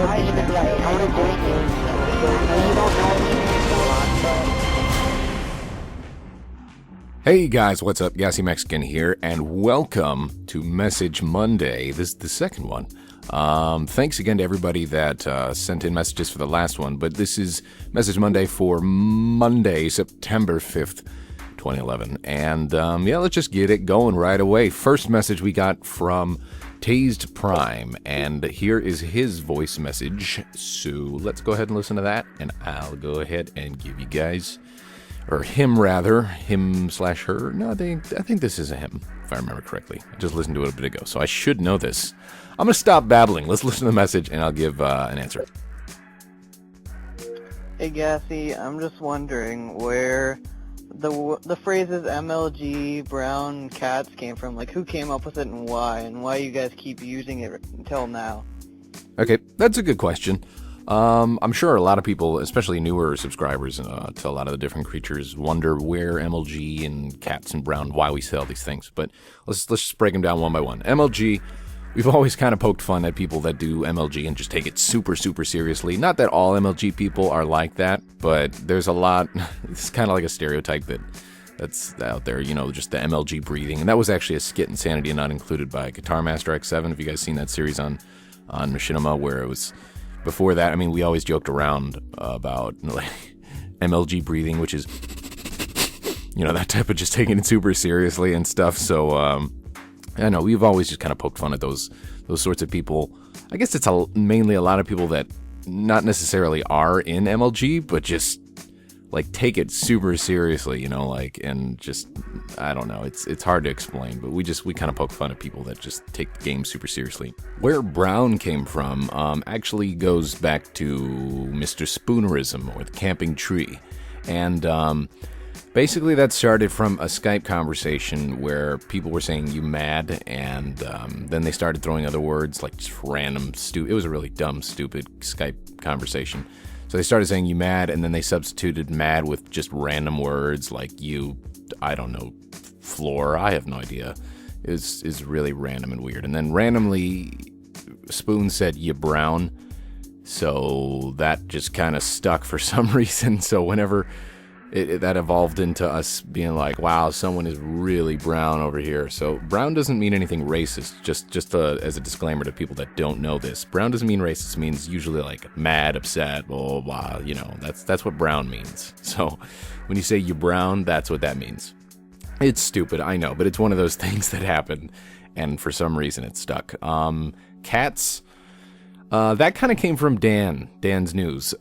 I even like how to do things. You don't know me so Hey guys, what's up? Gassy Mexican here, and welcome to Message Monday. This is the second one. Thanks again to everybody that sent in messages for the last one, but this is Message Monday for Monday, September 5th, 2011. And let's just get it going right away. First message we got from Tased Prime, and here is his voice message. So let's go ahead and listen to that, and I'll go ahead and give you guys... or him rather, him/her. No, I think this is a him, if I remember correctly. I just listened to it a bit ago, so I should know this. I'm going to stop babbling. Let's listen to the message, and I'll give an answer. Hey Gassy, I'm just wondering where the phrases MLG, brown, cats came from. Like, who came up with it and why you guys keep using it until now. Okay, that's a good question. I'm sure a lot of people, especially newer subscribers to a lot of the different creatures, wonder where MLG and cats and brown, why we say all these things. But let's just break them down one by one. MLG, we've always kind of poked fun at people that do MLG and just take it super, super seriously. Not that all MLG people are like that, but there's a lot. It's kind of like a stereotype that's out there, you know, just the MLG breathing. And that was actually a skit in Sanity and Not Included by Guitar Master X7. Have you guys seen that series on Machinima, where it was... Before that, I mean, we always joked around about like MLG breathing, which is, you know, that type of just taking it super seriously and stuff. So, I know we've always just kind of poked fun at those sorts of people. I guess it's mainly a lot of people that not necessarily are in MLG, but just like take it super seriously, you know, like, and just, I don't know, it's hard to explain, but we kind of poke fun at people that just take the game super seriously. Where brown came from actually goes back to Mr. Spoonerism, or the camping tree. And basically that started from a Skype conversation where people were saying "you mad," and then they started throwing other words, like just random it was a really dumb, stupid Skype conversation. So they started saying "you mad," and then they substituted "mad" with just random words like "you," I don't know, floor, I have no idea. Is really random and weird. And then randomly, Spoon said "you brown," so that just kind of stuck for some reason. So whenever that evolved into us being like, wow, someone is really brown over here. So brown doesn't mean anything racist, just as a disclaimer to people that don't know this. Brown doesn't mean racist. It means usually like mad, upset, blah, blah, blah. You know, that's what brown means. So when you say "you brown," that's what that means. It's stupid, I know, but it's one of those things that happen, and for some reason it stuck. Cats... that kind of came from Dan's News.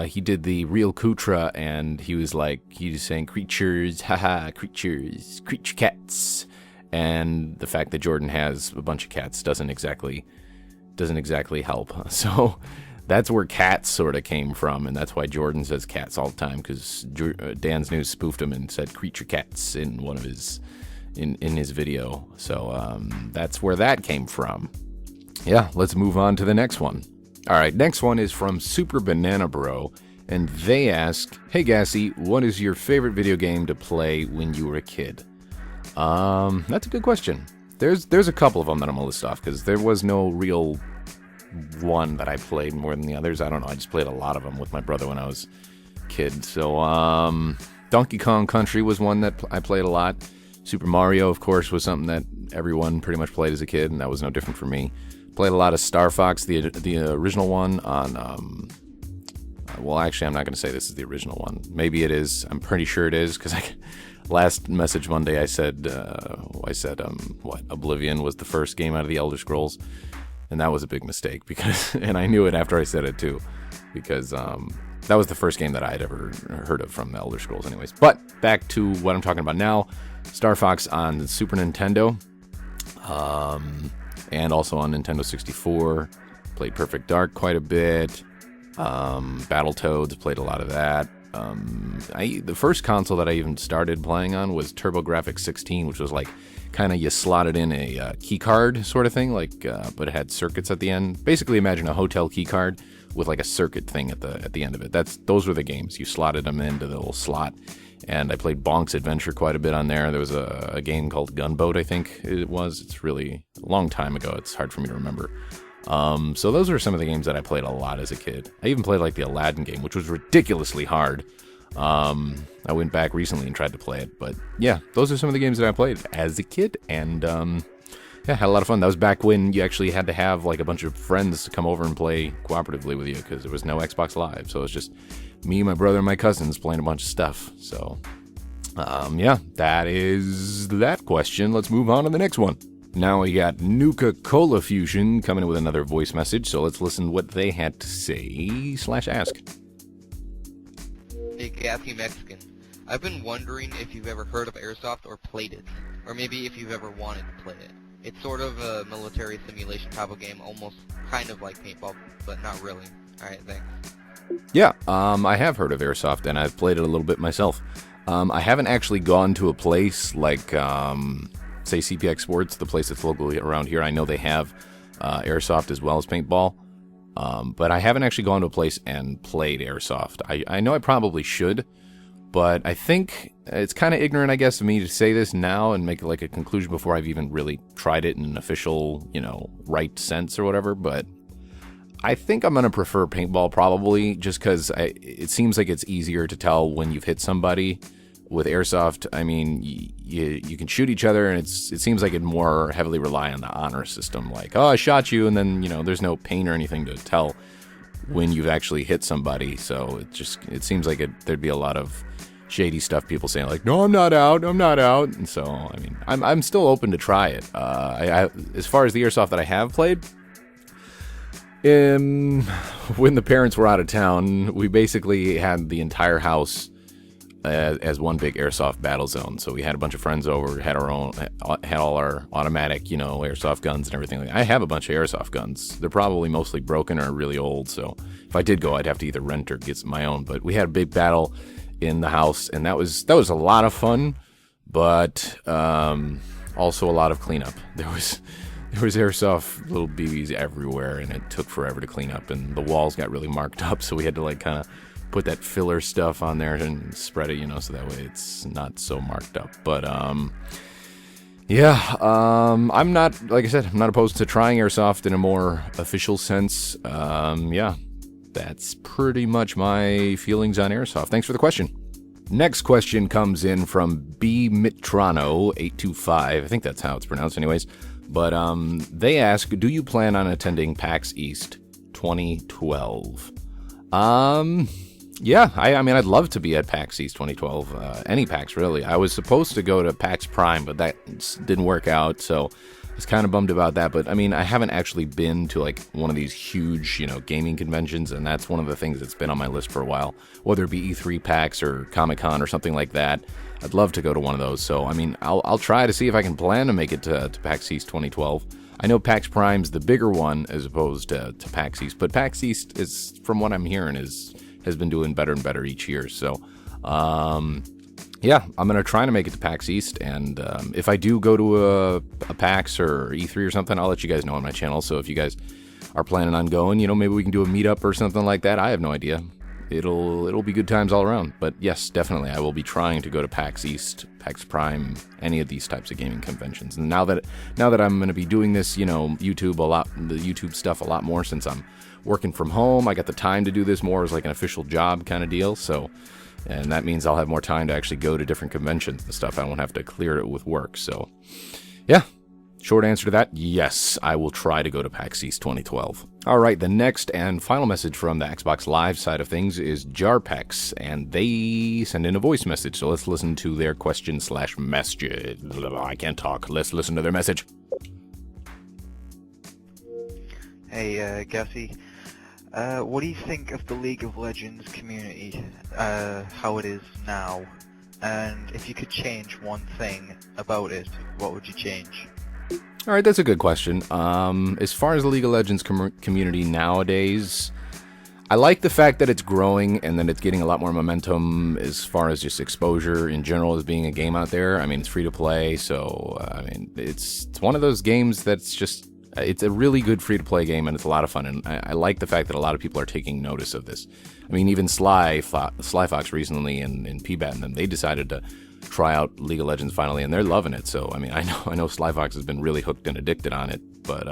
He did the Real Kutra, and he was saying creatures, haha, creatures, creature cats. And the fact that Jordan has a bunch of cats doesn't exactly help. So that's where cats sort of came from, and that's why Jordan says cats all the time, because Dan's News spoofed him and said creature cats in one of his, in his video. So that's where that came from. Yeah, let's move on to the next one. All right, next one is from Super Banana Bro, and they ask, "Hey Gassy, what is your favorite video game to play when you were a kid?" That's a good question. There's a couple of them that I'm gonna list off, because there was no real one that I played more than the others. I don't know, I just played a lot of them with my brother when I was a kid. So, Donkey Kong Country was one that I played a lot. Super Mario, of course, was something that everyone pretty much played as a kid, and that was no different for me. Played a lot of Star Fox, the original one on, well, actually, I'm not going to say this is the original one. Maybe it is. I'm pretty sure it is, because last Message Monday I said, Oblivion was the first game out of the Elder Scrolls, and that was a big mistake, because, and I knew it after I said it too, because that was the first game that I had ever heard of from the Elder Scrolls anyways. But back to what I'm talking about now, Star Fox on the Super Nintendo, and also on Nintendo 64. Played Perfect Dark quite a bit. Battletoads, played a lot of that. The first console that I even started playing on was TurboGrafx 16, which was like kind of you slotted in a key card sort of thing, like but it had circuits at the end. Basically, imagine a hotel key card with like a circuit thing at the end of it. Those were the games. You slotted them into the little slot. And I played Bonk's Adventure quite a bit on there. There was a game called Gunboat, I think it was. It's really a long time ago. It's hard for me to remember. So those are some of the games that I played a lot as a kid. I even played like the Aladdin game, which was ridiculously hard. I went back recently and tried to play it, but yeah, those are some of the games that I played as a kid, and yeah, had a lot of fun. That was back when you actually had to have like a bunch of friends to come over and play cooperatively with you, because there was no Xbox Live, so it was just me, my brother, and my cousins playing a bunch of stuff. So yeah, that is that question. Let's move on to the next one. Now we got Nuka Cola Fusion coming in with another voice message, so let's listen to what they had to say / ask. Hey, Gassy Mexican. I've been wondering if you've ever heard of Airsoft or played it, or maybe if you've ever wanted to play it. It's sort of a military simulation type of game, almost kind of like paintball, but not really. Alright, thanks. Yeah, I have heard of Airsoft, and I've played it a little bit myself. I haven't actually gone to a place like, say, CPX Sports, the place that's locally around here. I know they have Airsoft as well as paintball, but I haven't actually gone to a place and played Airsoft. I know I probably should, but I think it's kind of ignorant, I guess, of me to say this now and make like a conclusion before I've even really tried it in an official, right sense or whatever, but I think I'm going to prefer paintball probably, just because it seems like it's easier to tell when you've hit somebody. With Airsoft, I mean, you can shoot each other, and it seems like it more heavily rely on the honor system. Like, oh, I shot you, and then, there's no pain or anything to tell when you've actually hit somebody. So it seems like there'd be a lot of shady stuff, people saying like, no, I'm not out. And so, I mean, I'm still open to try it. As far as the Airsoft that I have played, when the parents were out of town, we basically had the entire house as one big Airsoft battle zone. So we had a bunch of friends over, had all our automatic, Airsoft guns and everything. I have a bunch of Airsoft guns. They're probably mostly broken or really old, so if I did go, I'd have to either rent or get my own. But we had a big battle in the house, and that was a lot of fun, but also a lot of cleanup. There was Airsoft little BBs everywhere, and it took forever to clean up, and the walls got really marked up, so we had to like kind of put that filler stuff on there and spread it, so that way it's not so marked up. But yeah, I'm not, like I said, I'm not opposed to trying Airsoft in a more official sense. Yeah, that's pretty much my feelings on Airsoft. Thanks for the question. Next question comes in from B Mitrano 825. I think that's how it's pronounced anyways. But they ask, do you plan on attending PAX East 2012? Yeah, I mean, I'd love to be at PAX East 2012. Any PAX, really. I was supposed to go to PAX Prime, but that didn't work out, so I was kind of bummed about that. But, I mean, I haven't actually been to, like, one of these huge, gaming conventions, and that's one of the things that's been on my list for a while. Whether it be E3 PAX or Comic-Con or something like that, I'd love to go to one of those. So, I mean, I'll try to see if I can plan to make it to PAX East 2012. I know PAX Prime's the bigger one as opposed to PAX East, but PAX East is, from what I'm hearing, has been doing better and better each year. So, yeah, I'm going to try to make it to PAX East, and if I do go to a PAX or E3 or something, I'll let you guys know on my channel. So if you guys are planning on going, maybe we can do a meetup or something like that. I have no idea. It'll be good times all around. But yes, definitely, I will be trying to go to PAX East, PAX Prime, any of these types of gaming conventions. And now that I'm going to be doing this, the YouTube stuff a lot more since I'm working from home, I got the time to do this more as like an official job kind of deal. So, and that means I'll have more time to actually go to different conventions and stuff. I won't have to clear it with work. So, yeah. Short answer to that, yes, I will try to go to PAX East 2012. All right, the next and final message from the Xbox Live side of things is Jarpex, and they send in a voice message. So let's listen to their question / message. I can't talk. Let's listen to their message. Hey, Gassy. What do you think of the League of Legends community, how it is now? And if you could change one thing about it, what would you change? All right, that's a good question. As far as the League of Legends community nowadays, I like the fact that it's growing and that it's getting a lot more momentum as far as just exposure in general as being a game out there. I mean, it's free to play, so I mean, it's one of those games that's just, it's a really good free to play game, and it's a lot of fun. And I like the fact that a lot of people are taking notice of this. I mean, even Sly Fox recently and PBAT and them, they decided to try out League of Legends finally, and they're loving it. So I mean, I know Sly Fox has been really hooked and addicted on it, but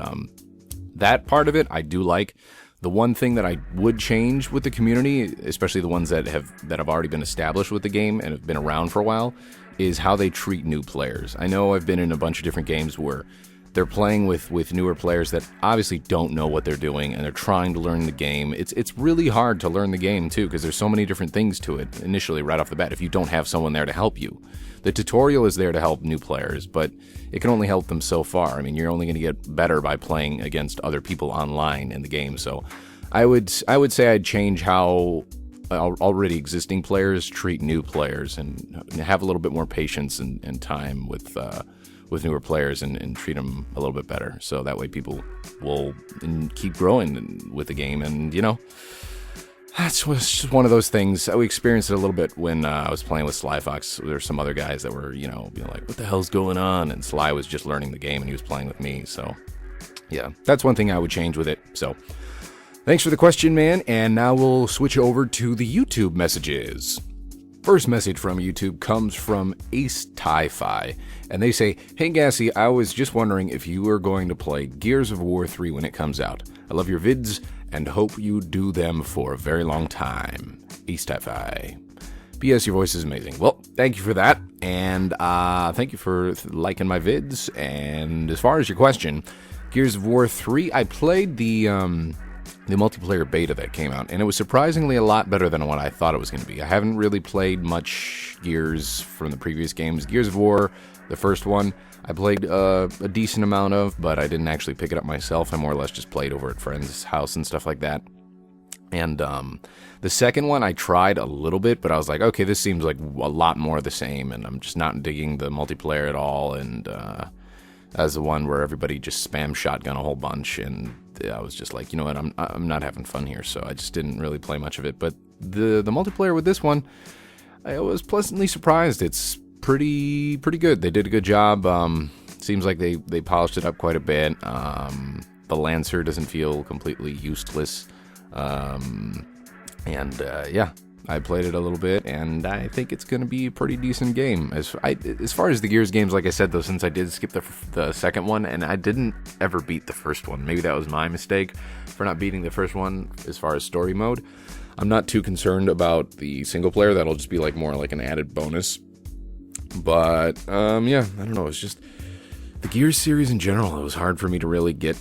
that part of it I do like. The one thing that I would change with the community, especially the ones that have already been established with the game and have been around for a while, is how they treat new players. I know I've been in a bunch of different games where they're playing with newer players that obviously don't know what they're doing, and they're trying to learn the game. It's really hard to learn the game, too, because there's so many different things to it initially right off the bat if you don't have someone there to help you. The tutorial is there to help new players, but it can only help them so far. I mean, you're only going to get better by playing against other people online in the game. So I would say I'd change how already existing players treat new players, and have a little bit more patience and time with newer players, and treat them a little bit better. So that way people will keep growing with the game. And, you know, that's just one of those things. We experienced it a little bit when I was playing with Sly Fox. There were some other guys that were, being like, what the hell's going on? And Sly was just learning the game, and he was playing with me. So, yeah, that's one thing I would change with it. So, thanks for the question, man. And now we'll switch over to the YouTube messages. First message from YouTube comes from Ace Ti-Fi, and they say, "Hey Gassy, I was just wondering if you are going to play Gears of War 3 when it comes out. I love your vids and hope you do them for a very long time. Ace Ti-Fi. P.S. Your voice is amazing." Well, thank you for that, and thank you for liking my vids. And as far as your question, Gears of War 3, I played the multiplayer beta that came out, and it was surprisingly a lot better than what I thought it was going to be. I haven't really played much Gears from the previous games. Gears of War, the first one, I played a decent amount of, but I didn't actually pick it up myself. I more or less just played over at friends' house and stuff like that. And the second one, I tried a little bit, but I was like, okay, this seems like a lot more of the same, and I'm just not digging the multiplayer at all. And as the one where everybody just spam shotgun a whole bunch, and I was just like, you know what, I'm not having fun here, so I just didn't really play much of it. But the multiplayer with this one, I was pleasantly surprised. It's pretty good. They did a good job. Seems like they polished it up quite a bit. The Lancer doesn't feel completely useless. Yeah, I played it a little bit, and I think it's going to be a pretty decent game. As far as the Gears games, like I said, though, since I did skip the second one, and I didn't ever beat the first one. Maybe that was my mistake for not beating the first one as far as story mode. I'm not too concerned about the single player. That'll just be more like an added bonus. But, yeah, I don't know. It's just the Gears series in general. It was hard for me to really get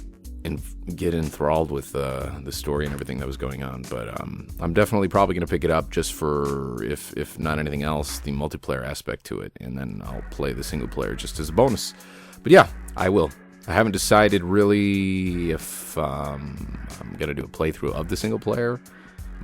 enthralled with the story and everything that was going on. But I'm definitely probably going to pick it up just for, if not anything else, the multiplayer aspect to it. And then I'll play the single player just as a bonus. But yeah, I will. I haven't decided really if I'm going to do a playthrough of the single player.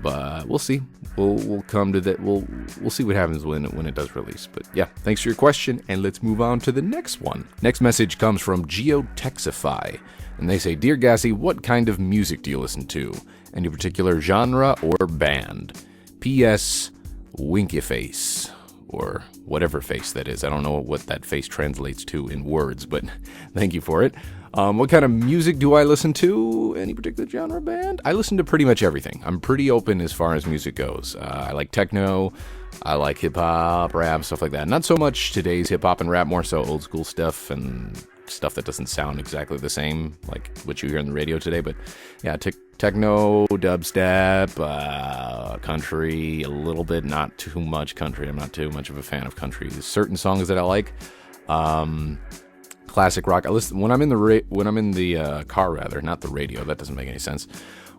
But we'll see. We'll come to that. We'll see what happens when it does release. But yeah, thanks for your question, and let's move on to the next one. Next message comes from Geotexify, and they say, "Dear Gassy, what kind of music do you listen to? Any particular genre or band? P.S. Winky face." Or whatever face that is. I don't know what that face translates to in words, but thank you for it. What kind of music do I listen to? Any particular genre band? I listen to pretty much everything. I'm pretty open as far as music goes. I like techno. I like hip-hop, rap, stuff like that. Not so much today's hip-hop and rap, more so old school stuff and stuff that doesn't sound exactly the same, like what you hear on the radio today. But yeah, techno, dubstep, country, a little bit, not too much country. I'm not too much of a fan of country. There's certain songs that I like. Classic rock. I listen when I'm in the car, rather, not the radio. That doesn't make any sense.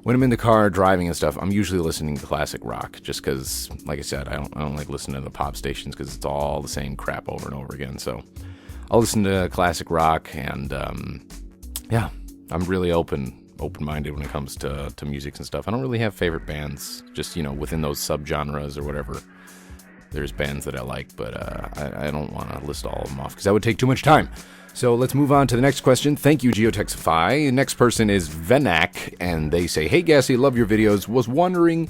When I'm in the car driving and stuff, I'm usually listening to classic rock, just because, like I said, I don't like listening to the pop stations because it's all the same crap over and over again. So I'll listen to classic rock, and yeah, I'm really open-minded when it comes to music and stuff. I don't really have favorite bands, just, within those subgenres or whatever. There's bands that I like, but I don't want to list all of them off because that would take too much time. So let's move on to the next question. Thank you, Geotexify. The next person is Venak, and they say, "Hey Gassy, love your videos. Was wondering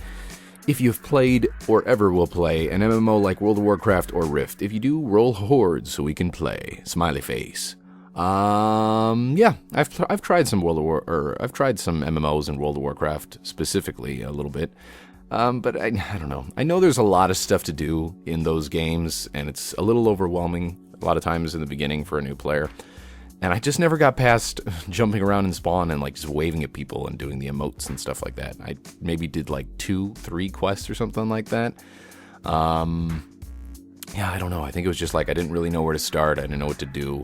if you've played or ever will play an MMO like World of Warcraft or Rift. If you do, roll hordes so we can play. Smiley face." Yeah, I've tried some I've tried some MMOs in World of Warcraft specifically a little bit. But I don't know. I know there's a lot of stuff to do in those games, and it's a little overwhelming a lot of times in the beginning for a new player. And I just never got past jumping around in spawn and like just waving at people and doing the emotes and stuff like that. I maybe did like 2-3 quests or something like that. Yeah, I don't know. I think it was just like I didn't really know where to start. I didn't know what to do.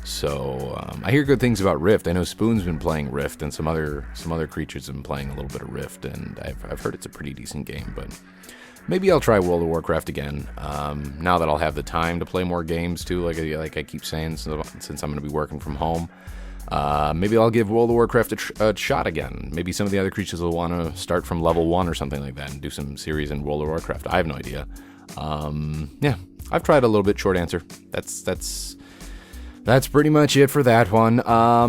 So I hear good things about Rift. I know Spoon's been playing Rift, and some other creatures have been playing a little bit of Rift, and I've heard it's a pretty decent game. But maybe I'll try World of Warcraft again. Now that I'll have the time to play more games too, like I keep saying, since I'm going to be working from home. Maybe I'll give World of Warcraft a shot again. Maybe some of the other creatures will want to start from level 1 or something like that and do some series in World of Warcraft. I have no idea. Yeah, I've tried a little bit. Short answer. That's pretty much it for that one.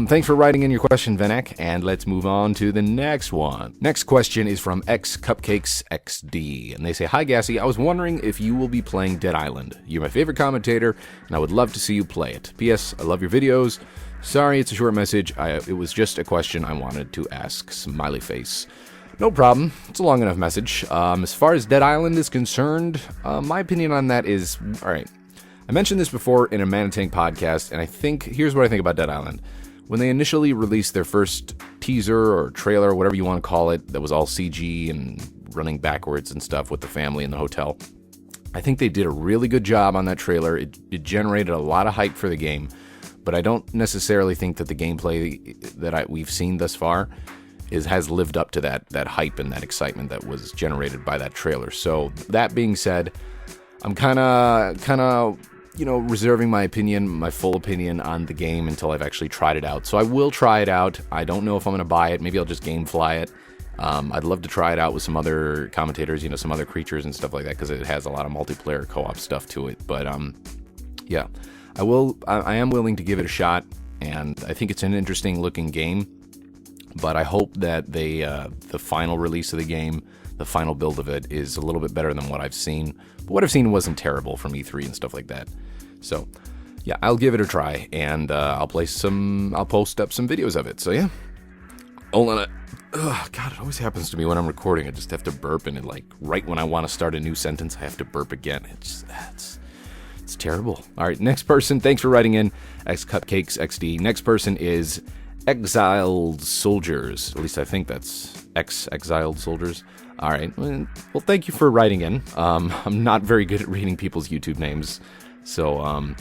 Thanks for writing in your question, Venak, and let's move on to the next one. Next question is from XCupcakesXD, and they say, "Hi Gassy, I was wondering if you will be playing Dead Island. You're my favorite commentator, and I would love to see you play it. P.S. I love your videos. Sorry, it's a short message. It was just a question I wanted to ask. Smiley face." No problem. It's a long enough message. As far as Dead Island is concerned, my opinion on that is, alright. I mentioned this before in a Manitank podcast, and here's what I think about Dead Island. When they initially released their first teaser or trailer, or whatever you want to call it, that was all CG and running backwards and stuff with the family in the hotel, I think they did a really good job on that trailer. It generated a lot of hype for the game, but I don't necessarily think that the gameplay that we've seen thus far has lived up to that hype and that excitement that was generated by that trailer. So that being said, I'm kind of reserving my full opinion on the game until I've actually tried it out. So I will try it out. I don't know if I'm going to buy it. Maybe I'll just gamefly it. I'd love to try it out with some other commentators, some other creatures and stuff like that, because it has a lot of multiplayer co-op stuff to it. But yeah, I am willing to give it a shot, and I think it's an interesting looking game. But I hope that the final release of the game, the final build of it, is a little bit better than what I've seen. But what I've seen wasn't terrible from E3 and stuff like that. So, yeah, I'll give it a try, and I'll post up some videos of it. So, yeah. Hold on. God, it always happens to me when I'm recording. I just have to burp, and right when I want to start a new sentence, I have to burp again. It's terrible. All right, next person. Thanks for writing in, XCupcakesXD. Next person is Exiled Soldiers. At least I think that's Exiled Soldiers. All right. Well, thank you for writing in. I'm not very good at reading people's YouTube names. So,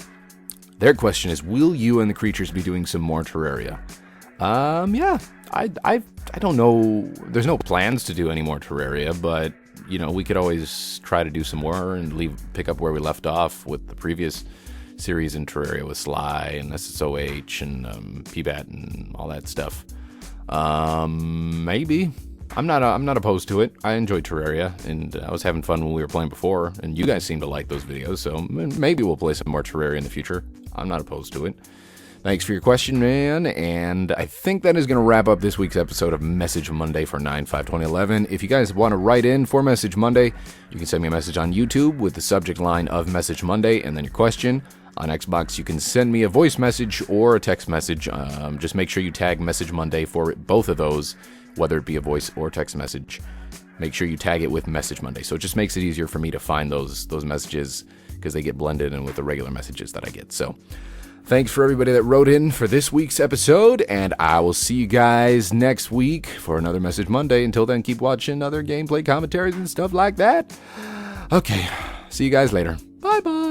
their question is, will you and the creatures be doing some more Terraria? Yeah. I don't know. There's no plans to do any more Terraria, but, we could always try to do some more and pick up where we left off with the previous series in Terraria with Sly and SSOH and PBAT and all that stuff. Maybe. I'm not opposed to it. I enjoy Terraria, and I was having fun when we were playing before, and you guys seem to like those videos, so maybe we'll play some more Terraria in the future. I'm not opposed to it. Thanks for your question, man, and I think that is going to wrap up this week's episode of Message Monday for 9/5/2011. If you guys want to write in for Message Monday, you can send me a message on YouTube with the subject line of Message Monday and then your question. On Xbox, you can send me a voice message or a text message. Just make sure you tag Message Monday for both of those, whether it be a voice or text message. Make sure you tag it with Message Monday. So it just makes it easier for me to find those messages because they get blended in with the regular messages that I get. So thanks for everybody that wrote in for this week's episode, and I will see you guys next week for another Message Monday. Until then, keep watching other gameplay commentaries and stuff like that. Okay, see you guys later. Bye-bye.